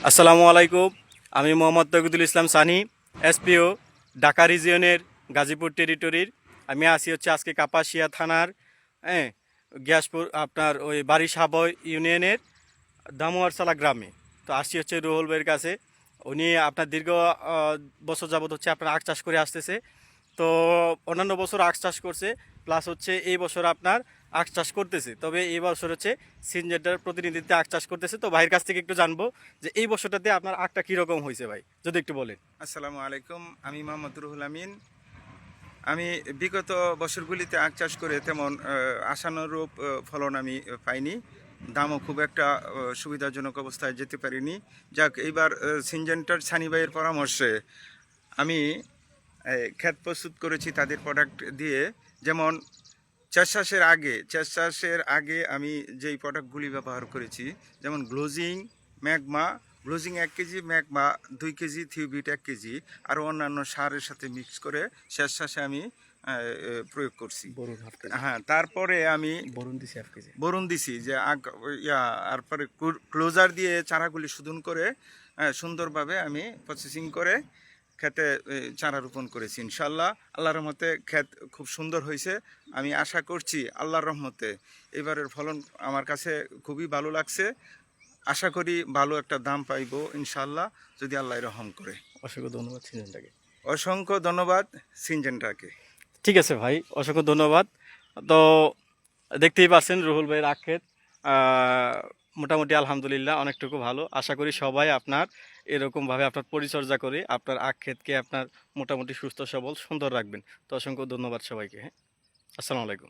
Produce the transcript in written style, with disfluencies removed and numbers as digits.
আসসালামু আলাইকুম। আমি মোহাম্মদ তৌহিদুল ইসলাম সানি, এসপিও ঢাকা রিজিয়নের গাজীপুর টেরিটরির। আমি আছি হচ্ছে আজকে কাপাসিয়া থানার গ্যাসপুর আপনার ওই বাড়ি সাবয় ইউনিয়নের দামোয়ারসালা গ্রামে। তো আসছি হচ্ছে রুহুল ভাইয়ের কাছে। উনি আপনার দীর্ঘ বছর যাবত হচ্ছে আপনার আখ চাষ করে আসতেছে। তো অন্যান্য বছর আখ চাষ করছে, প্লাস হচ্ছে এই বছর আপনার আখ চাষ করতেছে। তবে এই বছর হচ্ছে সিনজেন্টার প্রতিনিধিত্বে আখ চাষ করতেছে। তো ভাইয়ের কাছ থেকে একটু জানবো যে এই বছরটাতে আপনার আখটা কীরকম হয়েছে ভাই, যদি একটু বলেন। আসসালামু আলাইকুম। আমি মোহাম্মদ রুহুল আমিন। আমি বিগত বছরগুলিতে আখ চাষ করে তেমন আশানুরূপ ফলন আমি পাইনি। দামও খুব একটা সুবিধাজনক অবস্থায় যেতে পারিনি। যাক, এইবার সিনজেন্টার সানি ভাইয়ের পরামর্শে আমি ক্ষেত প্রস্তুত করেছি তাদের প্রোডাক্ট দিয়ে। যেমন চাষ চাষের আগে আমি যেই প্রোডাক্টগুলি ব্যবহার করেছি, যেমন গ্লোজিং 1 কেজি, ম্যাগমা 2 কেজি, থিওবিট 1 কেজি, আরও অন্যান্য সারের সাথে মিক্স করে শেষ চাষে আমি প্রয়োগ করছি। বরুণ হাফ কেজি। হ্যাঁ, তারপরে আমি বরুণ দিছি হাফ কেজি। বরুণ দিছি যে তারপরে ক্লোজার দিয়ে চারাগুলি শোধন করে সুন্দরভাবে আমি প্রসেসিং করে ক্ষেতে চারা রোপণ করেছি। ইনশাল্লাহ আল্লাহর রহমতে ক্ষেত খুব সুন্দর হয়েছে। আমি আশা করছি আল্লাহর রহমতে এবারের ফলন আমার কাছে খুবই ভালো লাগছে। আশা করি ভালো একটা দাম পাইব ইনশাল্লাহ, যদি আল্লাহ রহম করে। অসংখ্য ধন্যবাদ সিনজেন্টাকে। অসংখ্য ধন্যবাদ সিনজেন্টাকে। ঠিক আছে ভাই, অসংখ্য ধন্যবাদ। তো দেখতেই পাচ্ছেন রুহুল ভাইয়ের আখ ক্ষেত মোটামুটি আলহামদুলিল্লাহ অনেকটুকু ভালো। আশা করি সবাই আপনার এরকমভাবে আপনার পরিচর্যা করে আপনার আখ ক্ষেতকে আপনার মোটামুটি সুস্থ সবল সুন্দর রাখবেন। তো অসংখ্য ধন্যবাদ সবাইকে। হ্যাঁ, আসসালামু আলাইকুম।